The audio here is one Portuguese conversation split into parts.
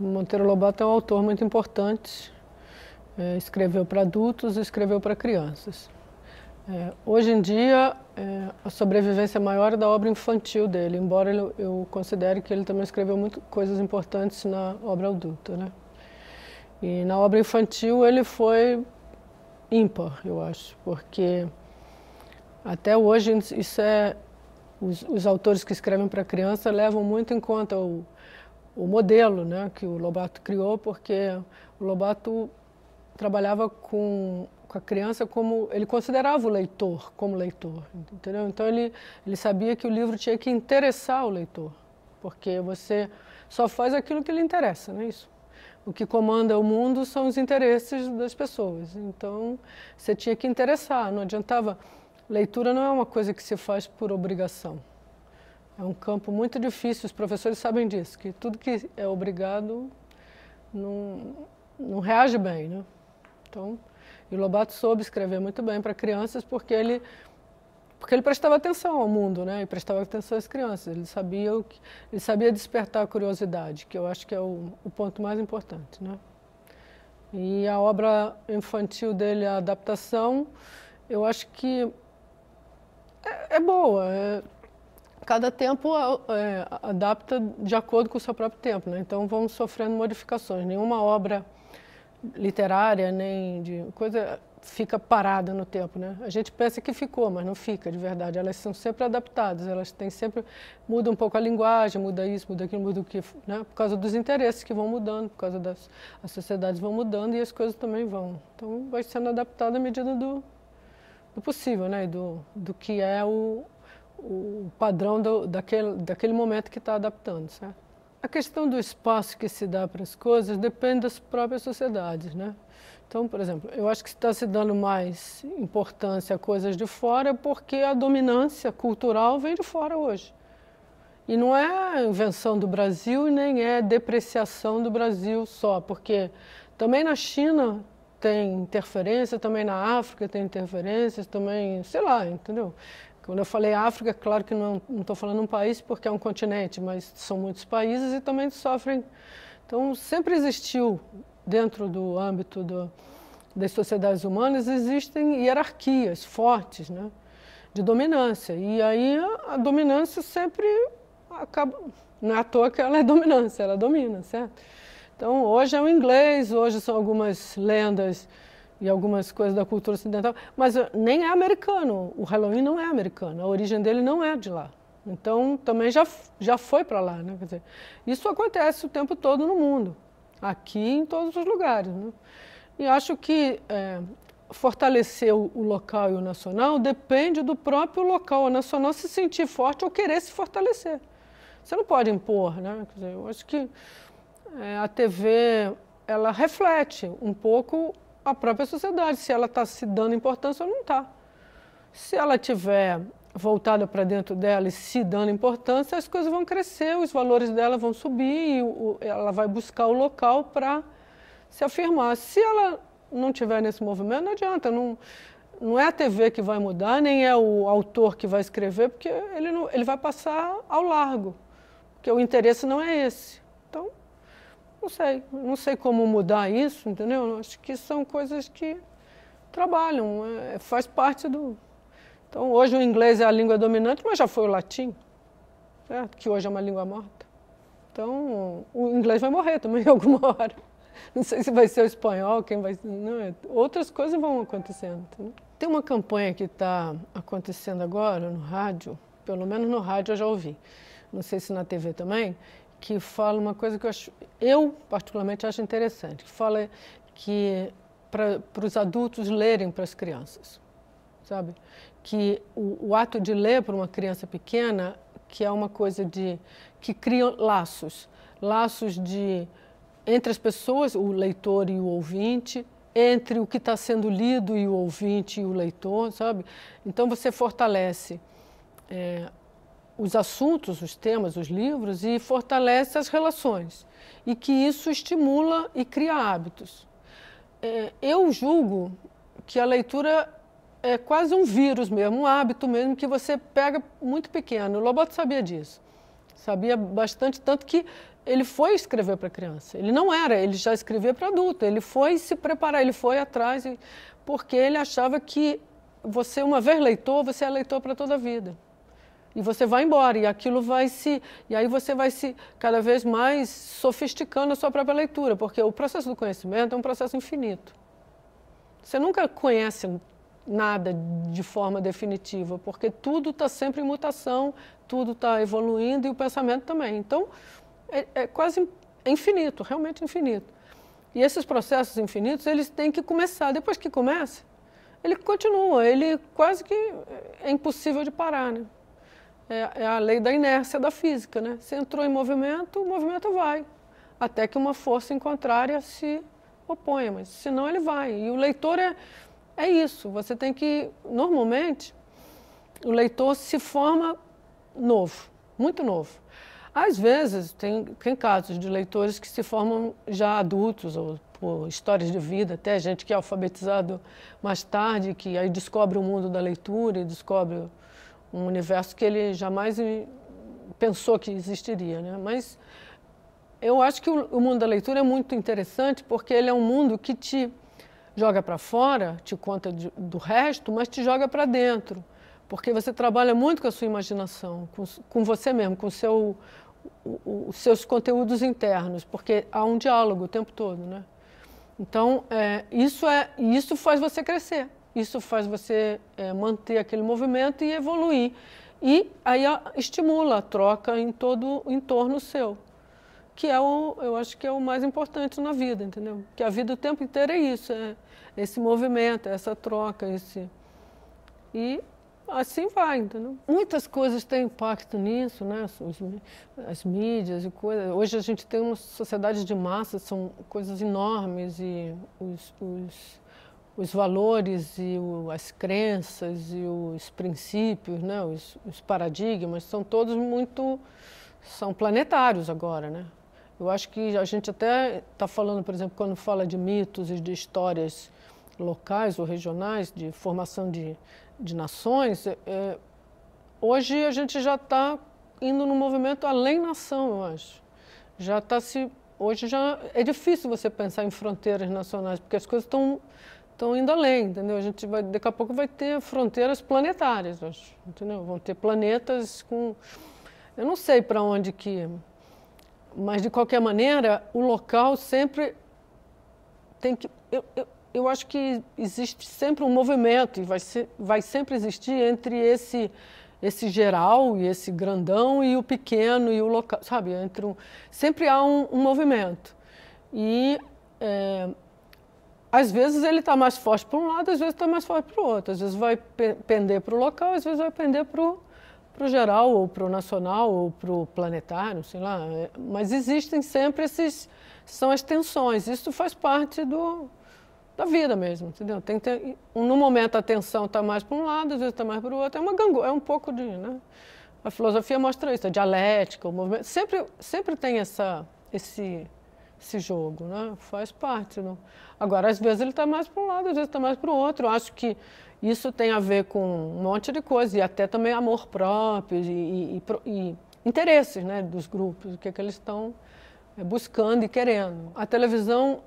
Monteiro Lobato é um autor muito importante. Escreveu para adultos e escreveu para crianças. Hoje em dia, a sobrevivência maior é da obra infantil dele, embora eu considere que ele também escreveu muitas coisas importantes na obra adulta, né? E na obra infantil ele foi ímpar, eu acho, porque até hoje os autores que escrevem para criança levam muito em conta o modelo, né, que o Lobato criou, porque o Lobato trabalhava com a criança como ele considerava o leitor como leitor, entendeu? Então ele sabia que o livro tinha que interessar o leitor, porque você só faz aquilo que lhe interessa, não é isso? O que comanda o mundo são os interesses das pessoas, então você tinha que interessar, não adiantava. Leitura não é uma coisa que se faz por obrigação. É um campo muito difícil, os professores sabem disso, que tudo que é obrigado não reage bem, né? Então, e o Lobato soube escrever muito bem para crianças porque ele prestava atenção ao mundo, né? E prestava atenção às crianças. Ele sabia despertar a curiosidade, que eu acho que é o ponto mais importante, né? E a obra infantil dele, a adaptação, eu acho que é boa. Cada tempo adapta de acordo com o seu próprio tempo, né? Então vamos sofrendo modificações. Nenhuma obra literária nem de coisa fica parada no tempo, né? A gente pensa que ficou, mas não fica de verdade. Elas são sempre adaptadas, elas têm sempre muda um pouco a linguagem, muda isso, muda aquilo, muda o que, né? Por causa dos interesses que vão mudando, por causa as sociedades vão mudando e as coisas também vão. Então vai sendo adaptado à medida do possível, né? Do que é o padrão daquele momento que está adaptando, certo? A questão do espaço que se dá para as coisas depende das próprias sociedades, né? Então, por exemplo, eu acho que está se dando mais importância a coisas de fora porque a dominância cultural vem de fora hoje. E não é invenção do Brasil e nem é depreciação do Brasil só, porque também na China tem interferência, também na África tem interferências, também, sei lá, entendeu? Quando eu falei África, claro que não estou falando um país porque é um continente, mas são muitos países e também sofrem. Então, sempre existiu, dentro do âmbito das sociedades humanas, existem hierarquias fortes, né, de dominância. E aí a dominância sempre acaba... Não é à toa que ela é dominância, ela domina, certo? Então, hoje é o inglês, hoje são algumas lendas e algumas coisas da cultura ocidental, mas nem é americano, o Halloween não é americano, a origem dele não é de lá. Então, também já foi para lá, né? Quer dizer, isso acontece o tempo todo no mundo, aqui e em todos os lugares, né? E acho que fortalecer o local e o nacional depende do próprio local, o nacional se sentir forte ou querer se fortalecer. Você não pode impor, né? Quer dizer, eu acho que a TV, ela reflete um pouco a própria sociedade, se ela está se dando importância ou não está. Se ela estiver voltada para dentro dela e se dando importância, as coisas vão crescer, os valores dela vão subir e ela vai buscar o local para se afirmar. Se ela não estiver nesse movimento, não adianta, não é a TV que vai mudar, nem é o autor que vai escrever, porque ele vai passar ao largo, porque o interesse não é esse. Então, não sei como mudar isso, entendeu? Acho que são coisas que trabalham, faz parte do... Então, hoje o inglês é a língua dominante, mas já foi o latim, certo? Que hoje é uma língua morta. Então, o inglês vai morrer também alguma hora. Não sei se vai ser o espanhol, quem vai... Não, outras coisas vão acontecendo. Entendeu? Tem uma campanha que está acontecendo agora no rádio, pelo menos no rádio eu já ouvi, não sei se na TV também, que fala uma coisa que eu particularmente acho interessante, que fala que para os adultos lerem para as crianças, sabe? Que o ato de ler para uma criança pequena, que é uma coisa que cria laços entre as pessoas, o leitor e o ouvinte, entre o que está sendo lido e o ouvinte e o leitor, sabe? Então você fortalece os assuntos, os temas, os livros e fortalece as relações. E que isso estimula e cria hábitos. Eu julgo que a leitura é quase um vírus mesmo, um hábito mesmo, que você pega muito pequeno. O Lobato sabia disso. Sabia bastante, tanto que ele foi escrever para criança. Ele não era, ele já escrevia para adulto. Ele foi se preparar, ele foi atrás, porque ele achava que você, uma vez leitor, você é leitor para toda a vida. E você vai embora, e aquilo vai se... E aí você vai se cada vez mais sofisticando a sua própria leitura, porque o processo do conhecimento é um processo infinito. Você nunca conhece nada de forma definitiva, porque tudo está sempre em mutação, tudo está evoluindo e o pensamento também. Então, é quase infinito, realmente infinito. E esses processos infinitos, eles têm que começar. Depois que começa, ele continua, ele quase que é impossível de parar, né? É a lei da inércia da física, né? Você entrou em movimento, o movimento vai, até que uma força em contrária se oponha, mas senão ele vai. E o leitor é isso, você tem que, normalmente, o leitor se forma novo, muito novo. Às vezes, tem casos de leitores que se formam já adultos, ou por histórias de vida, até gente que é alfabetizado mais tarde, que aí descobre o mundo da leitura e descobre um universo que ele jamais pensou que existiria, né? Mas eu acho que o mundo da leitura é muito interessante porque ele é um mundo que te joga para fora, te conta do resto, mas te joga para dentro, porque você trabalha muito com a sua imaginação, com você mesmo, com os seus conteúdos internos, porque há um diálogo o tempo todo, né? Então, isso faz você crescer. Isso faz você manter aquele movimento e evoluir. E aí estimula a troca em todo o entorno seu, que eu acho que é o mais importante na vida, entendeu? Que a vida o tempo inteiro é isso, é esse movimento, é essa troca, e assim vai, entendeu? Muitas coisas têm impacto nisso, né? As mídias e coisas. Hoje a gente tem uma sociedade de massa, são coisas enormes e os valores e as crenças e os princípios, né, os paradigmas, são todos são planetários agora, né? Eu acho que a gente até está falando, por exemplo, quando fala de mitos e de histórias locais ou regionais, de formação de nações, hoje a gente já está indo no movimento além nação, eu acho. Hoje já é difícil você pensar em fronteiras nacionais, porque as coisas estão indo além, entendeu? Daqui a pouco vai ter fronteiras planetárias, entendeu? Vão ter planetas com... Eu não sei para onde mas, de qualquer maneira, o local sempre tem que... Eu acho que existe sempre um movimento, e vai sempre existir entre esse geral e esse grandão e o pequeno e o local, sabe? Sempre há um movimento. E... às vezes ele está mais forte para um lado, às vezes está mais forte para o outro. Às vezes vai pender para o local, às vezes vai pender para o geral, ou para o nacional, ou para o planetário, sei lá. Mas existem sempre são as tensões. Isso faz parte da vida mesmo, entendeu? No momento a tensão está mais para um lado, às vezes está mais para o outro. É um pouco de... né? A filosofia mostra isso, a dialética, o movimento. Sempre tem esse jogo, né? Faz parte. Não? Agora, às vezes ele está mais para um lado, às vezes está mais para o outro. Eu acho que isso tem a ver com um monte de coisa, e até também amor próprio e interesses, né, dos grupos, o que eles estão buscando e querendo. A televisão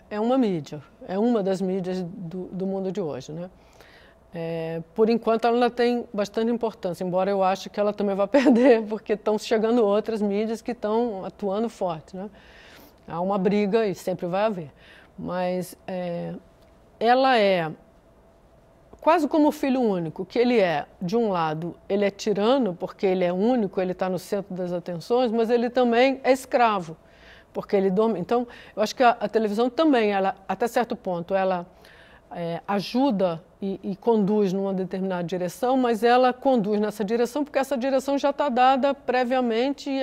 é uma mídia, é uma das mídias do mundo de hoje, né? Por enquanto ela ainda tem bastante importância, embora eu ache que ela também vai perder, porque estão chegando outras mídias que estão atuando forte, né? Há uma briga e sempre vai haver, mas ela é quase como o filho único, que ele de um lado, ele é tirano, porque ele é único, ele está no centro das atenções, mas ele também é escravo, porque ele domina. Então, eu acho que a televisão também, ela, até certo ponto, ela ajuda e conduz numa determinada direção, mas ela conduz nessa direção porque essa direção já está dada previamente e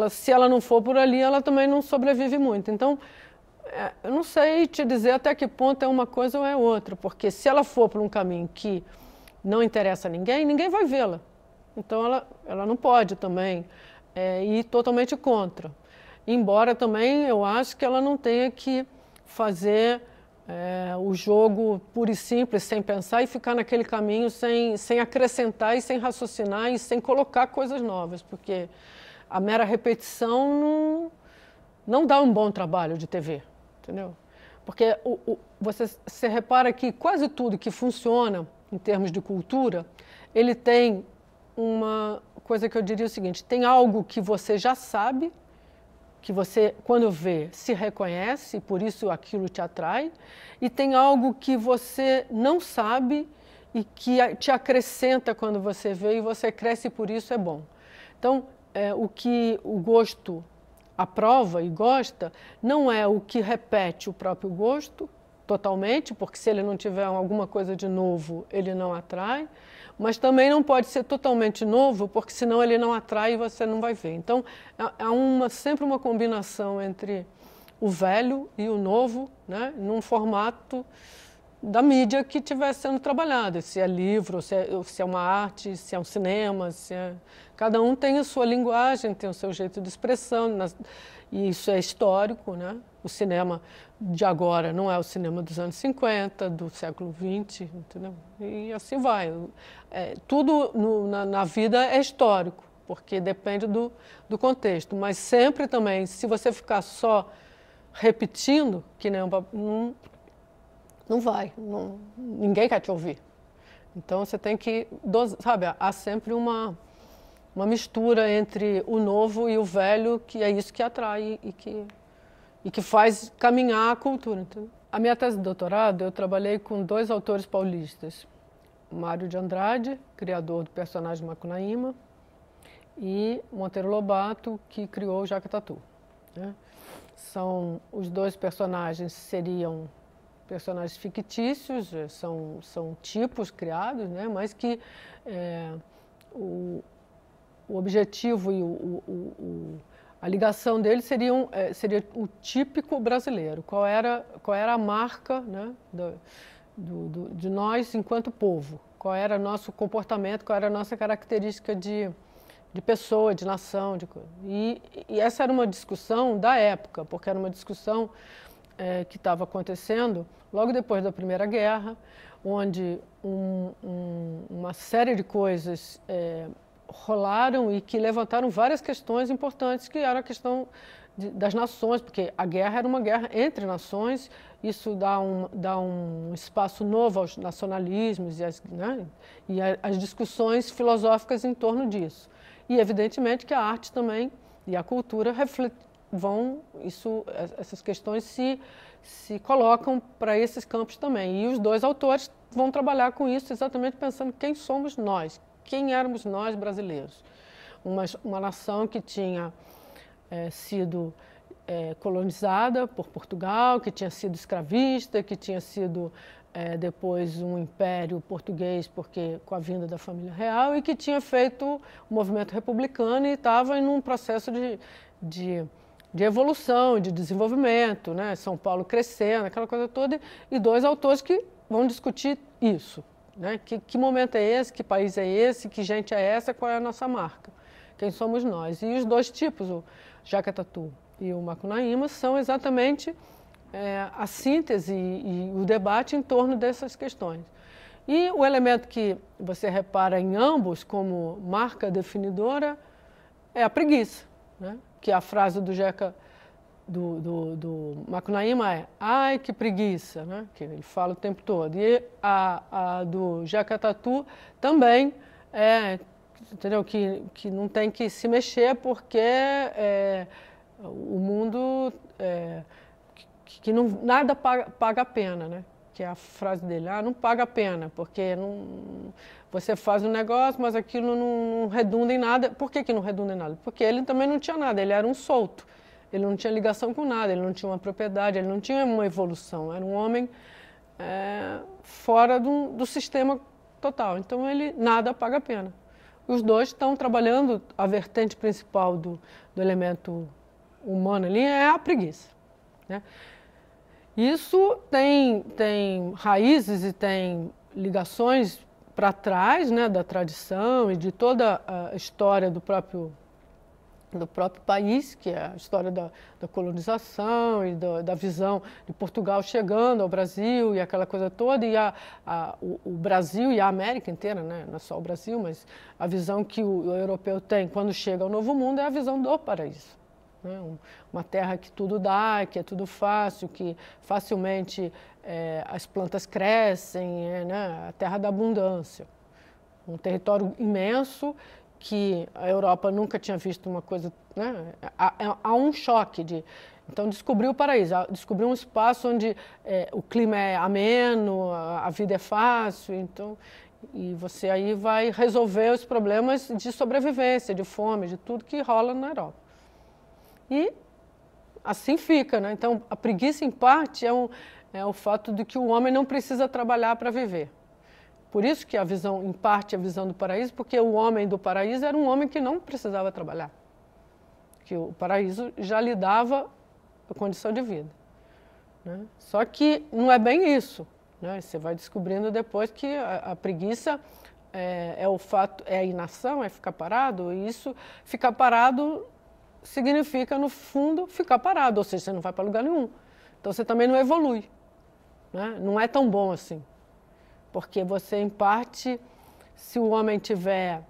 se ela não for por ali, ela também não sobrevive muito. Então, eu não sei te dizer até que ponto é uma coisa ou é outra, porque se ela for por um caminho que não interessa a ninguém, ninguém vai vê-la. Então, ela não pode também ir totalmente contra. Embora também eu acho que ela não tenha que fazer o jogo puro e simples, sem pensar e ficar naquele caminho sem acrescentar e sem raciocinar e sem colocar coisas novas, porque a mera repetição não dá um bom trabalho de TV, entendeu? Porque você repara que quase tudo que funciona em termos de cultura, ele tem uma coisa que eu diria o seguinte, tem algo que você já sabe, que você, quando vê, se reconhece, e por isso aquilo te atrai, e tem algo que você não sabe e que te acrescenta quando você vê e você cresce e por isso é bom. Então, o que o gosto aprova e gosta não é o que repete o próprio gosto totalmente, porque se ele não tiver alguma coisa de novo, ele não atrai, mas também não pode ser totalmente novo, porque senão ele não atrai e você não vai ver. Então, sempre uma combinação entre o velho e o novo, né, num formato da mídia que estiver sendo trabalhada, se é livro, se é uma arte, se é um cinema, cada um tem a sua linguagem, tem o seu jeito de expressão, e isso é histórico, né? O cinema de agora não é o cinema dos anos 50, do século XX, entendeu? E assim vai. Tudo na vida é histórico, porque depende do contexto, mas sempre também, se você ficar só repetindo, que nem não vai, ninguém quer te ouvir. Então você tem que, sabe, há sempre uma mistura entre o novo e o velho, que é isso que atrai e que faz caminhar a cultura. Entendeu? A minha tese de doutorado, eu trabalhei com 2 autores paulistas, Mário de Andrade, criador do personagem Macunaíma, e Monteiro Lobato, que criou o Jaca Tatu. Né? Os 2 personagens seriam personagens fictícios, são tipos criados, né? Mas que o objetivo e a ligação deles seria o típico brasileiro. Qual era a marca, né, de nós enquanto povo? Qual era o nosso comportamento, qual era a nossa característica de pessoa, de nação, de coisa. E essa era uma discussão da época, porque era uma discussão que estava acontecendo logo depois da Primeira Guerra, onde uma série de coisas rolaram e que levantaram várias questões importantes, que era a questão das nações, porque a guerra era uma guerra entre nações, isso dá um espaço novo aos nacionalismos e as discussões filosóficas em torno disso. E, evidentemente, que a arte também e a cultura essas questões se colocam para esses campos também. E os 2 autores vão trabalhar com isso exatamente pensando quem somos nós, quem éramos nós brasileiros. Uma nação que tinha sido colonizada por Portugal, que tinha sido escravista, que tinha sido depois um império português, porque com a vinda da família real, e que tinha feito o movimento republicano e estava em um processo de evolução, de desenvolvimento, né? São Paulo crescendo, aquela coisa toda, e 2 autores que vão discutir isso. Né? Que momento é esse, que país é esse, que gente é essa, qual é a nossa marca, quem somos nós. E os 2 tipos, o Jaca Tatu e o Macunaíma, são exatamente a síntese e o debate em torno dessas questões. E o elemento que você repara em ambos como marca definidora é a preguiça, né? Que a frase do Jaca do Macunaíma é "ai, que preguiça", né? Que ele fala o tempo todo. E a do Jaca Tatu também entendeu? Que não tem que se mexer porque o mundo que nada paga a pena, né? Que é a frase dele, não paga a pena, porque você faz um negócio, mas aquilo não redunda em nada. Por que não redunda em nada? Porque ele também não tinha nada, ele era um solto. Ele não tinha ligação com nada, ele não tinha uma propriedade, ele não tinha uma evolução. Era um homem fora do sistema total. Então, nada paga a pena. Os 2 estão trabalhando, a vertente principal do elemento humano ali é a preguiça. Né? Isso tem raízes e tem ligações para trás, né, da tradição e de toda a história do próprio do próprio país, que é a história da colonização e da visão de Portugal chegando ao Brasil e aquela coisa toda, e o Brasil e a América inteira, né? Não é só o Brasil, mas a visão que o europeu tem quando chega ao Novo Mundo é a visão do paraíso. Né? Uma terra que tudo dá, que é tudo fácil, que facilmente as plantas crescem, né? A terra da abundância. Um território imenso que a Europa nunca tinha visto uma coisa, né? Há um choque de... Então, descobriu o paraíso, descobriu um espaço onde o clima é ameno, a vida é fácil, então, e você aí vai resolver os problemas de sobrevivência, de fome, de tudo que rola na Europa. E assim fica, né? Então, a preguiça, em parte, é o fato de que o homem não precisa trabalhar para viver. Por isso que a visão, em parte, a visão do paraíso, porque o homem do paraíso era um homem que não precisava trabalhar. Que o paraíso já lhe dava a condição de vida. Né? Só que não é bem isso. Né? Você vai descobrindo depois que a preguiça é o fato, é a inação, é ficar parado, e isso, ficar parado significa, no fundo, ficar parado, ou seja, você não vai para lugar nenhum. Então você também não evolui. Né? Não é tão bom assim. Porque você, em parte, se o homem tiver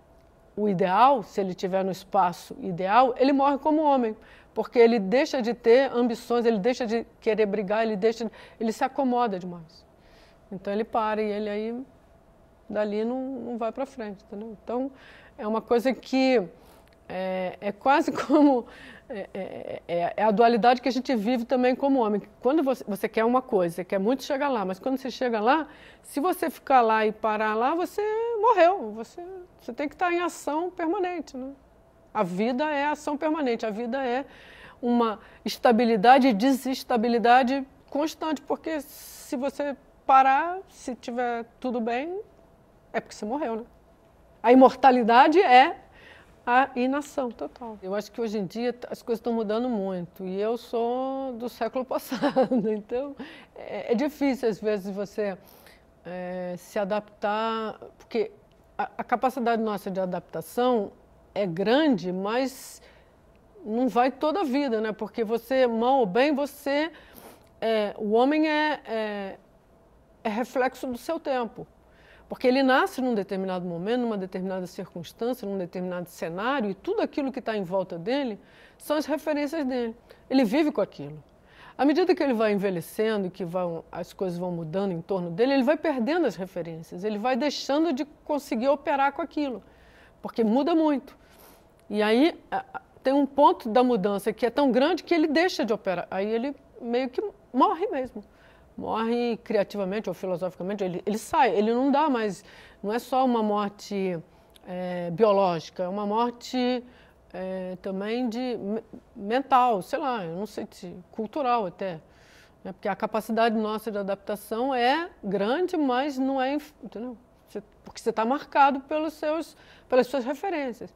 o ideal, se ele estiver no espaço ideal, ele morre como homem. Porque ele deixa de ter ambições, ele deixa de querer brigar, ele se acomoda demais. Então ele para e ele aí, dali, não vai para frente. Entendeu? Então, é uma coisa que é quase como... É a dualidade que a gente vive também como homem. Quando você quer uma coisa, você quer muito chegar lá, mas quando você chega lá, se você ficar lá e parar lá, você morreu. Você tem que estar em ação permanente. Né? A vida é ação permanente, a vida é uma estabilidade e desestabilidade constante, porque se você parar, se tiver tudo bem, é porque você morreu. Né? A imortalidade é a inação total. Eu acho que hoje em dia as coisas estão mudando muito e eu sou do século passado, então é difícil às vezes você se adaptar, porque a capacidade nossa de adaptação é grande, mas não vai toda a vida, né? Porque você, mal ou bem, o homem é reflexo do seu tempo. Porque ele nasce num determinado momento, numa determinada circunstância, num determinado cenário, e tudo aquilo que está em volta dele são as referências dele. Ele vive com aquilo. À medida que ele vai envelhecendo e que as coisas vão mudando em torno dele, ele vai perdendo as referências, ele vai deixando de conseguir operar com aquilo, porque muda muito. E aí tem um ponto da mudança que é tão grande que ele deixa de operar, aí ele meio que morre mesmo. Morre criativamente ou filosoficamente, ele sai, ele não dá mais, não é só uma morte biológica, é uma morte também mental, sei lá, eu não sei, cultural até. Né? Porque a capacidade nossa de adaptação é grande, mas não é, entendeu? Porque você está marcado pelas suas referências.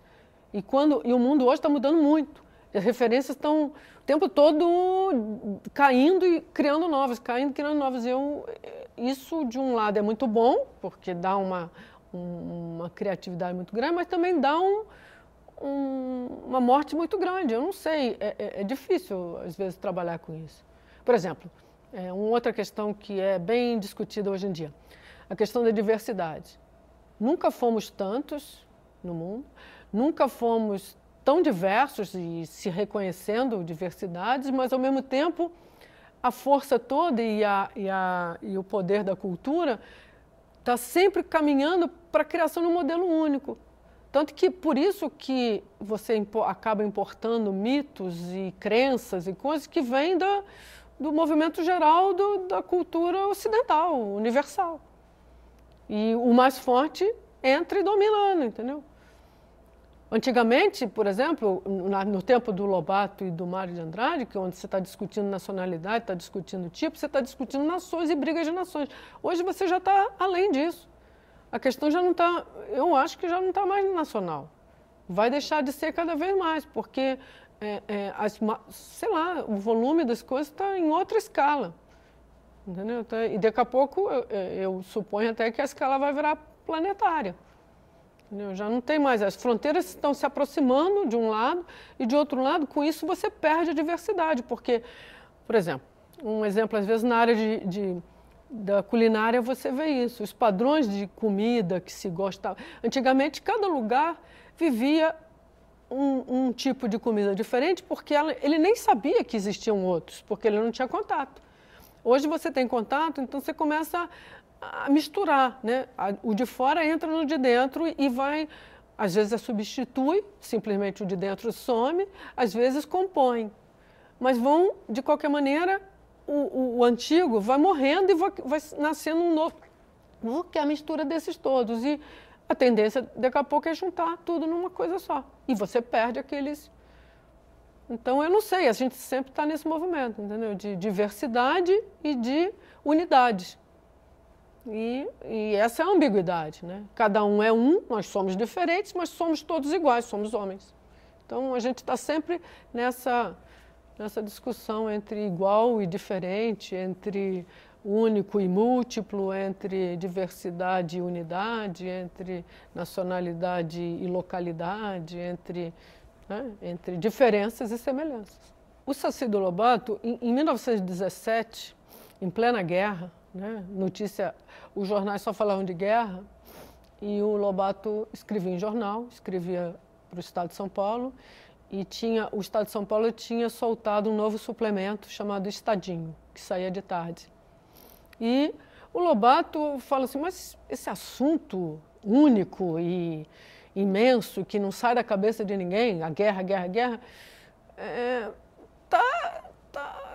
E o mundo hoje está mudando muito. As referências estão o tempo todo caindo e criando novas, caindo e criando novas. Isso, de um lado, é muito bom, porque dá uma criatividade muito grande, mas também dá uma morte muito grande. Eu não sei, é difícil, às vezes, trabalhar com isso. Por exemplo, uma outra questão que é bem discutida hoje em dia, a questão da diversidade. Nunca fomos tantos no mundo, nunca fomos tão diversos e se reconhecendo diversidades, mas ao mesmo tempo a força toda e o poder da cultura está sempre caminhando para a criação de um modelo único. Tanto que por isso que você acaba importando mitos e crenças e coisas que vêm do movimento geral da cultura ocidental, universal. E o mais forte entra e dominando, entendeu? Antigamente, por exemplo, no tempo do Lobato e do Mário de Andrade, que é onde você está discutindo nacionalidade, está discutindo tipo, você está discutindo nações e brigas de nações. Hoje você já está além disso. A questão já não está, eu acho que já não está mais nacional. Vai deixar de ser cada vez mais, porque, sei lá, o volume das coisas está em outra escala. Entendeu? E daqui a pouco, eu suponho até que a escala vai virar planetária. entendeu? Já não tem mais, as fronteiras estão se aproximando de um lado e de outro lado, com isso você perde a diversidade, porque, por exemplo, um exemplo às vezes na área da culinária você vê isso, os padrões de comida que se gostava. Antigamente cada lugar vivia um tipo de comida diferente porque ele nem sabia que existiam outros, porque ele não tinha contato. Hoje você tem contato, então você começa a misturar, né? O de fora entra no de dentro e vai, às vezes substitui, simplesmente o de dentro some, às vezes compõe. Mas vão, de qualquer maneira, o antigo vai morrendo e vai nascendo um novo, que é a mistura desses todos. E a tendência, daqui a pouco, é juntar tudo numa coisa só. E você perde aqueles... Então, eu não sei, a gente sempre está nesse movimento, entendeu? De diversidade e de unidade. E essa é a ambiguidade, né? Cada um é um, nós somos diferentes, mas somos todos iguais, somos homens. Então, a gente está sempre nessa discussão entre igual e diferente, entre único e múltiplo, entre diversidade e unidade, entre nacionalidade e localidade, entre diferenças e semelhanças. O Saci do Lobato, em 1917, em plena guerra, né, os jornais só falavam de guerra, e o Lobato escrevia em jornal, escrevia para o Estado de São Paulo, e o Estado de São Paulo tinha soltado um novo suplemento chamado Estadinho, que saía de tarde. E o Lobato fala assim, mas esse assunto único e imenso, que não sai da cabeça de ninguém, a guerra, tá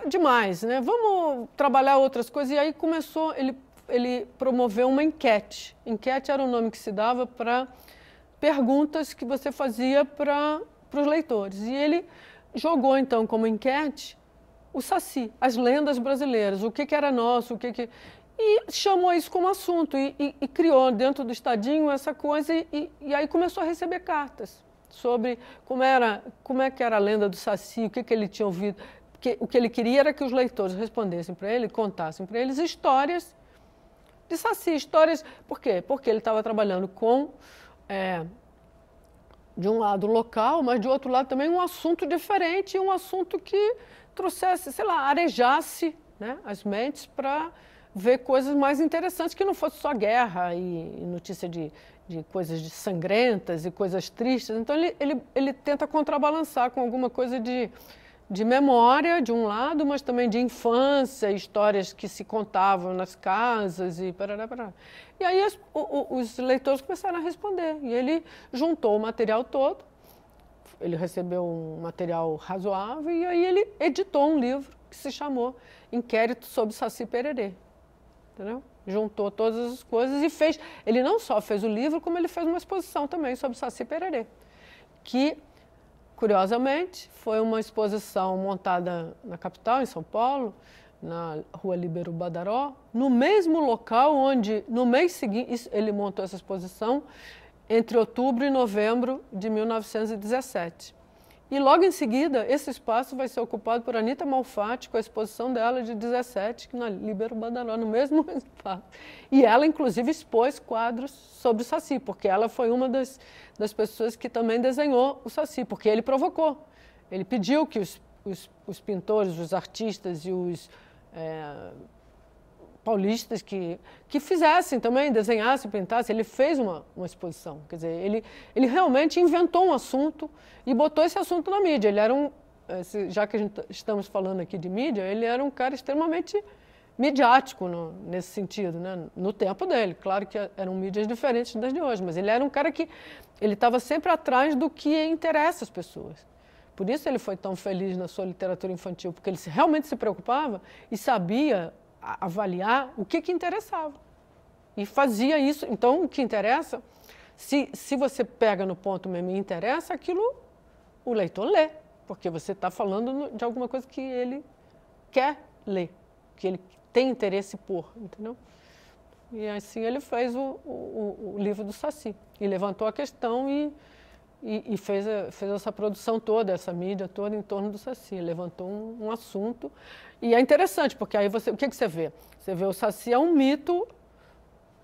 demais, né? Vamos trabalhar outras coisas. E aí começou, ele promoveu uma enquete. Enquete era o nome que se dava para perguntas que você fazia para os leitores. E ele jogou, então, como enquete, o Saci, as lendas brasileiras, o que era nosso, E chamou isso como assunto e criou dentro do Estadinho essa coisa e aí começou a receber cartas sobre como é que era a lenda do Saci, o que ele tinha ouvido. Porque o que ele queria era que os leitores respondessem para ele, contassem para eles histórias de Saci, histórias... Por quê? Porque ele estava trabalhando com... de um lado local, mas de outro lado também um assunto diferente, um assunto que trouxesse, sei lá, arejasse, né, as mentes para ver coisas mais interessantes, que não fosse só guerra e notícia de coisas sangrentas e coisas tristes. Então ele tenta contrabalançar com alguma coisa de memória, de um lado, mas também de infância, histórias que se contavam nas casas e parará. E aí os leitores começaram a responder. E ele juntou o material todo, ele recebeu um material razoável, e aí ele editou um livro que se chamou Inquérito sobre Saci Pererê. Entendeu? Juntou todas as coisas e fez... Ele não só fez o livro, como ele fez uma exposição também sobre Saci Pererê, que... Curiosamente, foi uma exposição montada na capital, em São Paulo, na Rua Líbero Badaró, no mesmo local onde, no mês seguinte, ele montou essa exposição, entre outubro e novembro de 1917. E logo em seguida, esse espaço vai ser ocupado por Anita Malfatti, com a exposição dela de 17, na Líbero Badaró, no mesmo espaço. E ela, inclusive, expôs quadros sobre o Saci, porque ela foi uma das pessoas que também desenhou o Saci, porque ele provocou. Ele pediu que os pintores, os artistas e os paulistas que fizessem também, desenhassem, pintassem. Ele fez uma exposição. Quer dizer, ele realmente inventou um assunto e botou esse assunto na mídia. Ele era já que estamos falando aqui de mídia, ele era um cara extremamente midiático nesse sentido, né? No tempo dele. Claro que eram mídias diferentes das de hoje, mas ele era um cara que ele estava sempre atrás do que interessa as pessoas. Por isso ele foi tão feliz na sua literatura infantil, porque ele realmente se preocupava e sabia avaliar o que interessava. E fazia isso. Então, o que interessa, se você pega no ponto mesmo e interessa, aquilo o leitor lê, porque você está falando de alguma coisa que ele quer ler, que ele tem interesse por, entendeu? E assim ele fez o livro do Saci, e levantou a questão e fez essa produção toda, essa mídia toda em torno do Saci, levantou um assunto. E é interessante, porque aí o que você vê? Você vê o Saci é um mito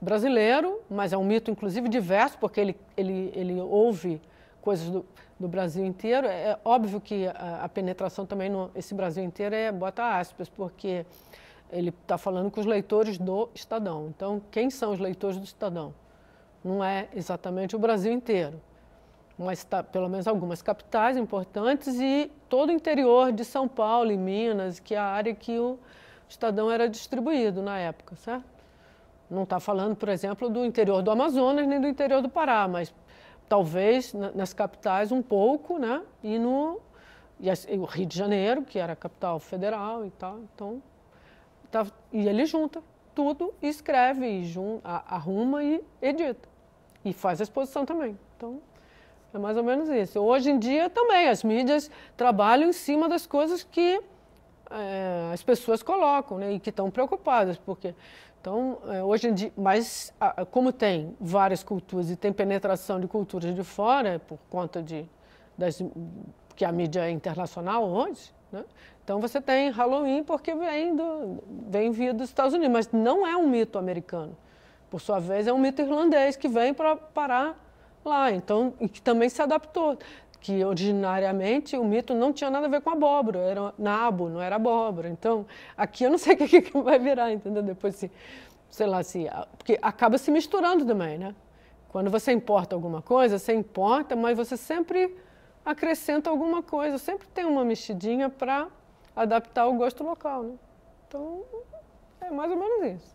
brasileiro, mas é um mito, inclusive, diverso, porque ele ouve coisas do Brasil inteiro. É óbvio que a penetração também, esse Brasil inteiro, bota aspas, porque ele está falando com os leitores do Estadão. Então, quem são os leitores do Estadão? Não é exatamente o Brasil inteiro, mas pelo menos algumas capitais importantes e todo o interior de São Paulo e Minas, que é a área que o Estadão era distribuído na época, certo? Não está falando, por exemplo, do interior do Amazonas nem do interior do Pará, mas talvez nas capitais um pouco, né? E o Rio de Janeiro, que era a capital federal e tal. Então, e ele junta tudo e escreve, arruma e edita. E faz a exposição também. Então, é mais ou menos isso. Hoje em dia também, as mídias trabalham em cima das coisas que as pessoas colocam, né? E que estão preocupadas, porque... Então, hoje em dia, mas como tem várias culturas e tem penetração de culturas de fora, por conta que a mídia é internacional hoje, né? Então você tem Halloween porque vem via dos Estados Unidos, mas não é um mito americano. Por sua vez, é um mito irlandês que vem para parar lá, então, e que também se adaptou. Que originariamente o mito não tinha nada a ver com abóbora, era nabo, não era abóbora. Então, aqui eu não sei o que vai virar, entendeu? Depois, sei lá, porque acaba se misturando também, né? Quando você importa alguma coisa, você importa, mas você sempre acrescenta alguma coisa, sempre tem uma mexidinha para adaptar o gosto local, né? Então, é mais ou menos isso.